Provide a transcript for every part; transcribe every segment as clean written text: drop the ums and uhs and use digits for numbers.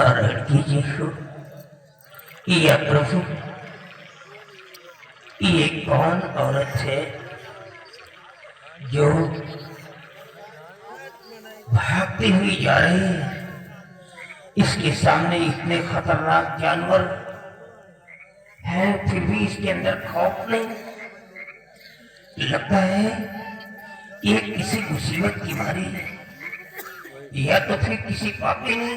नारायण कीजिए हो। या प्रभु, ये कौन औरत है जो भागती हुई जा रही है? इसके सामने इतने खतरनाक जानवर हैं, फिर भी इसके अंदर खौफ नहीं। लगता है ये किसी मुसीबत की मारी है, या तो फिर किसी पापी ने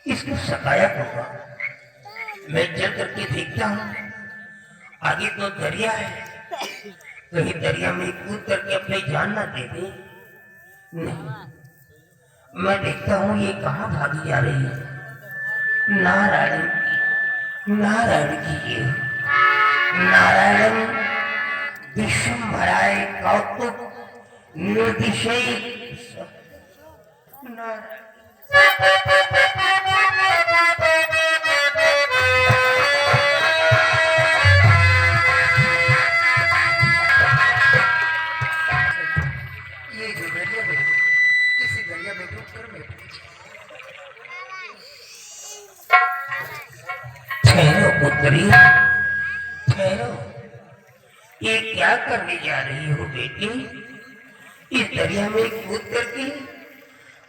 इसको सताया होगा। मैं चल करके देखता हूँ। आगे तो दरिया है, कहीं दरिया में कूद करके अपनी जान ना दे दे। नहीं, मैं देखता हूँ ये कहाँ भागी जा रही है। नारायण नारायण की नारायण विश्वम्भराय कौतुक निर्दिशय नारायण। ये जो दरिया है, इसी दरिया में डूबकर मैं ठहरो पुत्री, ठहरो। ये क्या करने जा रही हो बेटी? इस दरिया में कूद करके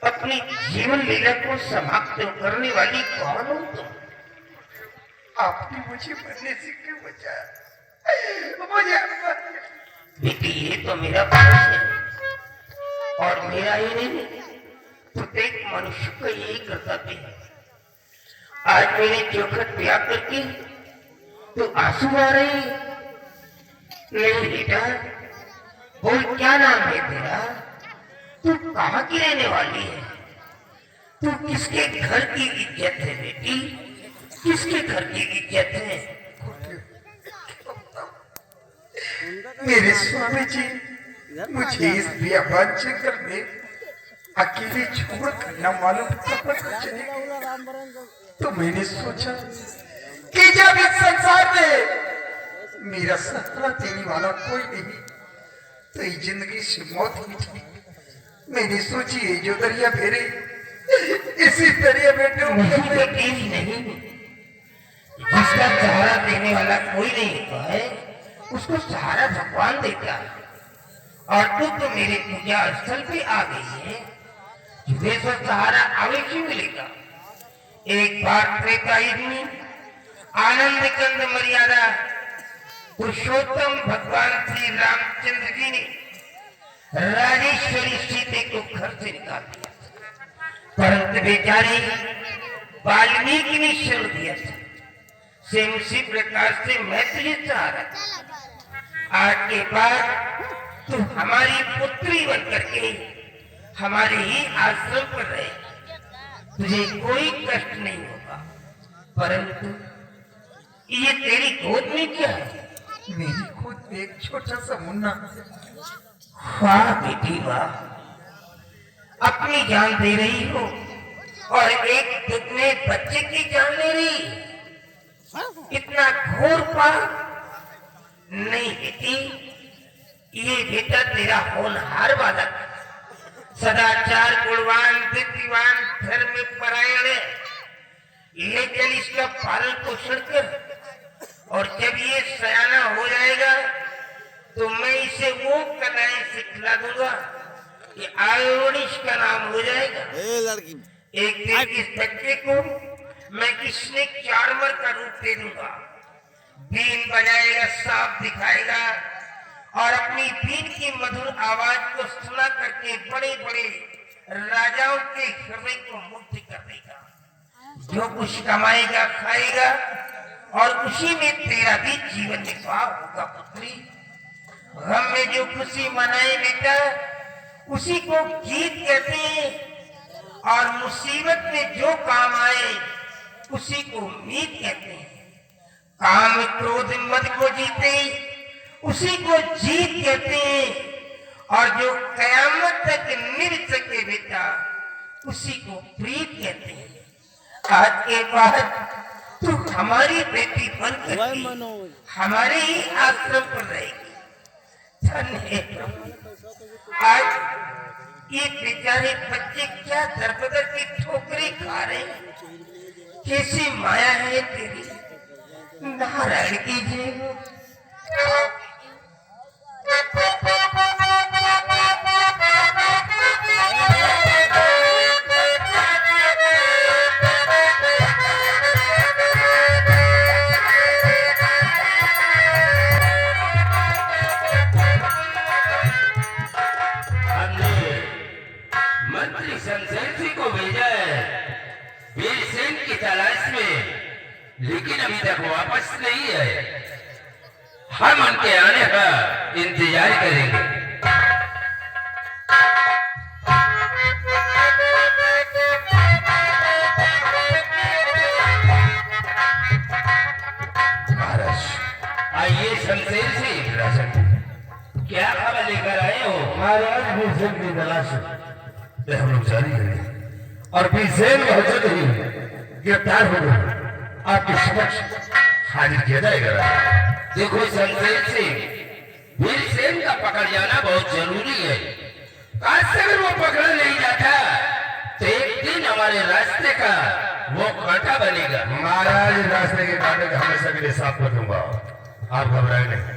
अपनी जीवन लीला को समाप्त करने वाली कौन हो तुम? आपने मुझे मरने से क्यों बचाया? मुझे बेटी, ये तो मेरा फर्ज है, और मेरा ही नहीं, प्रत्येक मनुष्य का यही कर्तव्य है। आज मेरे चौखट पे आकर के तो आंसू आ रहे हैं। नहीं बेटा, बोल, क्या नाम है तेरा? तू कहाँ की रहने वाली है? तू किसके घर की इज्जत है बेटी? किसके घर की इज्जत है? मेरे स्वामी जी मुझे इस बियाबान जंगल में अकेले छोड़ कर न मालूम कब चलेगा। तो मैंने सोचा कि जब इस संसार में मेरा सहारा देने वाला कोई नहीं, तो इस जिंदगी से मौत ही ठीक। मैंने सोची है जो दरिया फेरे, इसी दरिया में नहीं, जिसका सहारा देने वाला कोई नहीं होता है, उसको सहारा भगवान देता है। और तू तो मेरे पूजा स्थल पे आ गई है, तुझे तो सहारा अवश्य मिलेगा। एक बार त्रेता युग में आनंद कंद मर्यादा पुरुषोत्तम भगवान श्री रामचंद्र जी ने राजेश्वरी सीते को घर से निकाल दिया, परंतु बेचारी वाल्मीकि ने शरण दिया था। सेम उसी प्रकार से मैं तुझे सहारा दूंगा। आज के बाद तू हमारी पुत्री बन करके हमारे ही आश्रम पर रहेगी, तुझे कोई कष्ट नहीं होगा। परंतु ये तेरी गोद में क्या है? मेरी खुद एक छोटा सा मुन्ना। वाह बेटी वाह, अपनी जान दे रही हो और एक दुगने बच्चे की जान ले रही। इतना घोर पाप नहीं बेटी, ये बेटा तेरा होनहार बालक, सदाचार गुणवान विद्वान धर्म परायण है, लेकिन इसका पालन पोषण कर, और जब ये सयाना हो जाएगा तो मैं इसे वो कलाएं सिखला दूंगा कि आयोनिश का नाम हो जाएगा। एक दिन इस बच्चे को मैं किसने चार्मर का रूप दे दूंगा, बीन बजाएगा, सांप दिखाएगा, और अपनी बीन की मधुर आवाज को सुना करके बड़े बड़े राजाओं के हृदय को मुक्त कर देगा। जो कुछ कमाएगा खाएगा, और उसी में तेरा भी जीवन निर्वाह होगा पुत्री। गम में जो खुशी मनाए बेटा, उसी को गीत कहते हैं, और मुसीबत में जो काम आए उसी को उम्मीद कहते हैं। काम क्रोध मद को जीते उसी को जीत कहते हैं, और जो कयामत तक निभ सके बेटा उसी को प्रीत कहते हैं। आज के बाद तू हमारी बेटी बनकर हमारे ही आश्रम पर रहेगी। धन्य है प्रभु। आज ये बेचारे बच्चे क्या दरबदर की ठोकरें खा रहे हैं। कैसी माया है तेरी, नारायण की जय हो। मंत्री शमशेर सिंह को भेजा है वीरसेन की तलाश में, लेकिन अभी तक वापस नहीं है। हम उनके आने का इंतजार करेंगे। महाराज आइए शमशेर सिंह, राजन, क्या खबर लेकर आए हो? महाराज भीषण की तलाश में हम लोग जारी करें और भीषण बहुत जल्द ही गिरफ्तार हो गए आपके समक्ष हाजिर किया जाएगा। देखो शमशेर सिंह, वीरसेन का पकड़ जाना बहुत जरूरी है। काश अगर वो पकड़ा नहीं जाता तो एक दिन हमारे रास्ते का वो कांटा बनेगा। महाराज रास्ते के कांटे का हमेशा के लिए साफ कर दूंगा, आप घबराए नहीं।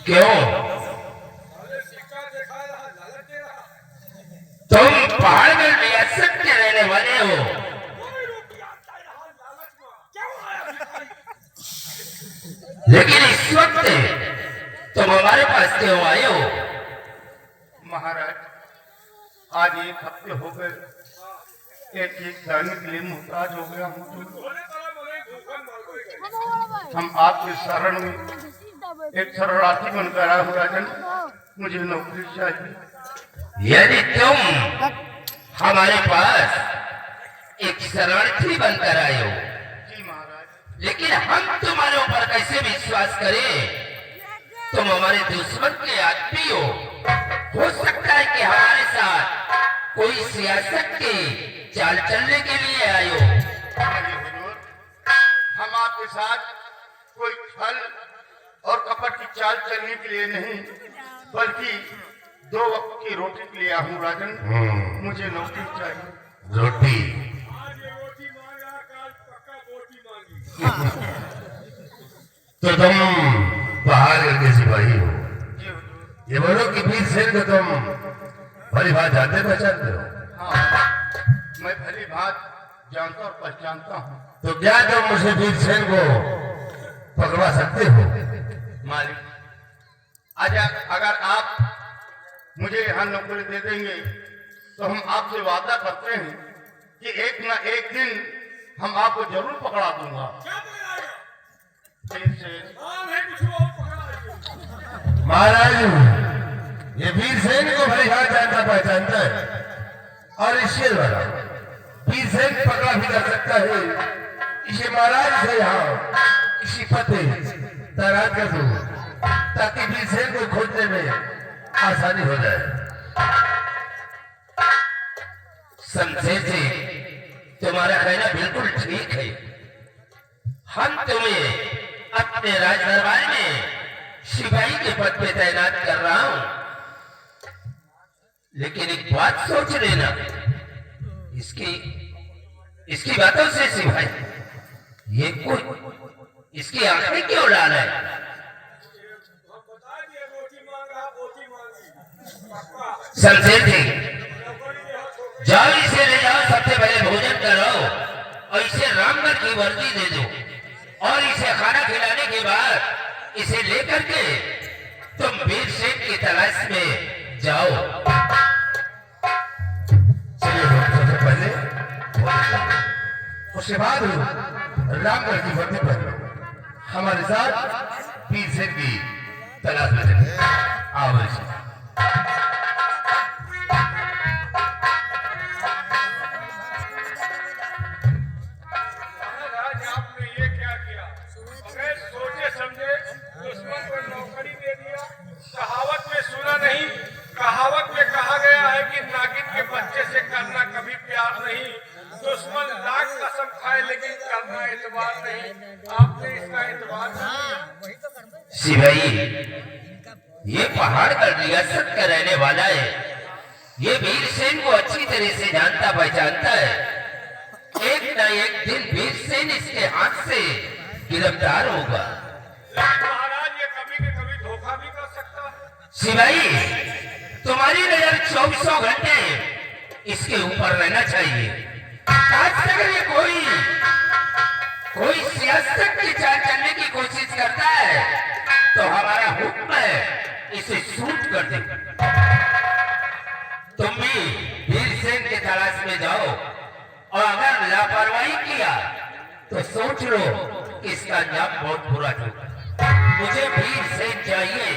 क्यों? तुम पहाड़ में रियासत के रहने वाले हो, लेकिन इस वक्त तुम हमारे पास क्यों आए हो? महाराज आज 1 हफ्ते हो गए, एक दाने के लिए मुहताज हो गया हूँ। हम आपके शरण में एक शरणार्थी बनकर आया हूँ राजन, मुझे नौकरी चाहिए। यदि तुम हमारे पास एक शरणार्थी बनकर आए हो, जी महाराज। लेकिन हम तुम्हारे ऊपर कैसे विश्वास करें? तुम हमारे दुश्मन के आदमी हो सकता है कि हमारे साथ कोई सियासत की चाल चलने के लिए आए हो। नहीं हुजूर, हम आपके साथ कोई छल और कपट की चाल चलने के लिए नहीं, बल्कि 2 वक्त की रोटी के लिए आया हूँ राजन। मुझे नौकरी चाहिए। रोटी? तो तुम पहाड़ के सिपाही हो, जी हुजूर। ये बोलो कि वीरसेन को तुम भली बात जानते पहचानते हो? हाँ, मैं भली बात जानता और पहचानता हूँ। तो क्या तुम मुझे वीरसेन को पकड़वा सकते हो? मालिक, आज अगर आप मुझे यहाँ नौकरी दे देंगे तो हम आपसे वादा करते हैं कि एक न एक दिन हम आपको जरूर पकड़ा दूंगा। महाराज ये वीरसेन को भली बात जानता पहचानता है और इससे वाला वीरसेन पकड़ा भी कर सकता है। इसे महाराज से यहाँ किसी पते तैनात कर दो ताकि वीरसेन को खोजने में आसानी हो जाए। शमशेर जी, तुम्हारा कहना बिल्कुल ठीक है। हम तुम्हें अपने राज दरबार में सिपाही के पद पे तैनात कर रहा हूं, लेकिन एक बात सोच लेना, इसकी बातों से सिपाही ये कोई इसकी आंखें क्यों डाल है? शमशेर जी, जाओ इसे ले जाओ, सबसे पहले भोजन कराओ और इसे रामगढ़ की वर्दी दे दो और इसे खाना खिलाने के बाद इसे लेकर के तुम वीरसेन की तलाश में जाओ। चलिए सबसे पहले उसके बाद रामगढ़ की वर्दी पर हमारे साथ वीरसेन की तलाश में चले। आओ वीरसेन। सिपाही, ये पहाड़ का रियासत का रहने वाला है। ये वीरसेन को अच्छी तरह से जानता पहचानता है। एक न एक दिन वीरसेन इसके हाथ से गिरफ्तार होगा। महाराज ये कभी के कभी धोखा भी कर सकता है। सिपाही, तुम्हारी नजर 24 घंटे इसके ऊपर रहना चाहिए। आज अगर ये कोई सियासत की चाल चलने की कोशिश करता है तो हमारा हुक्म है इसे शूट कर दे। तुम भी वीरसेन के तलाश में जाओ और अगर लापरवाही किया तो सोच लो कि इसका अंजाम बहुत बुरा होगा। मुझे वीरसेन चाहिए।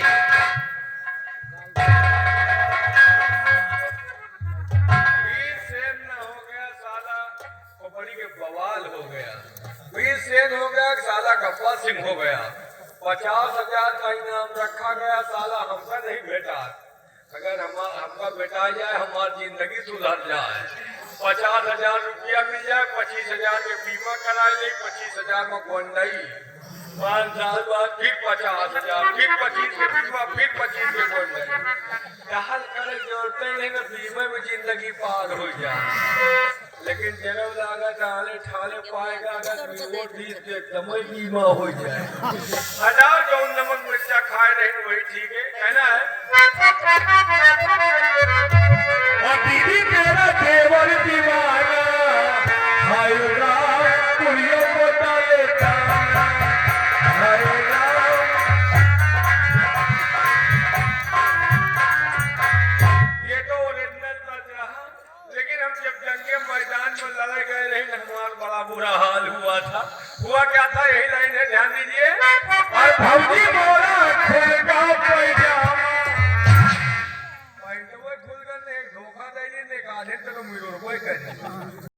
वीरसेन न हो गया साला खोपड़ी के बवाल हो गया। वीरसेन हो गया साला गप्पा सिंह हो गया। 50,000 का इनाम रखा गया, साला हमका नहीं बेटा। अगर हमका बेटा जाए, हमारी जिंदगी सुधर जाए, 50,000 रुपया मिल जाए, 25,000 के बीमा करा ले, 25,000 में कौन नहीं, 5 साल बाद फिर 50,000, फिर 25 के बीमा, फिर 25 के कौन नहीं। टहल करे जोड़ते नहीं ना, बीमा में जिंदगी पार हो जाए। लेकिन जरूर लागत आले ठाले पाएगा, अगर वोट 20 के एकदम बीमा हो जाए। हटाओ जो नमक मिर्चा खाए रहे वही ठीक है ना। और दीदी तेरा देवर दीवाना, हाय राम पुलियों को डालेगा, हाय राम। ये तो ओरिजिनल तर्ज रहा, लेकिन हम जब जंग के मैदान में लड़े गए रहे, हमारा बड़ा बुरा हाल हुआ था। हुआ क्या था, यही लाइन है, ध्यान दीजिए। और भौजी बोला खुलगा पैजामा, पैंटवा खुल गए, धोखा दे दी, आधे तक मुझे कोई कर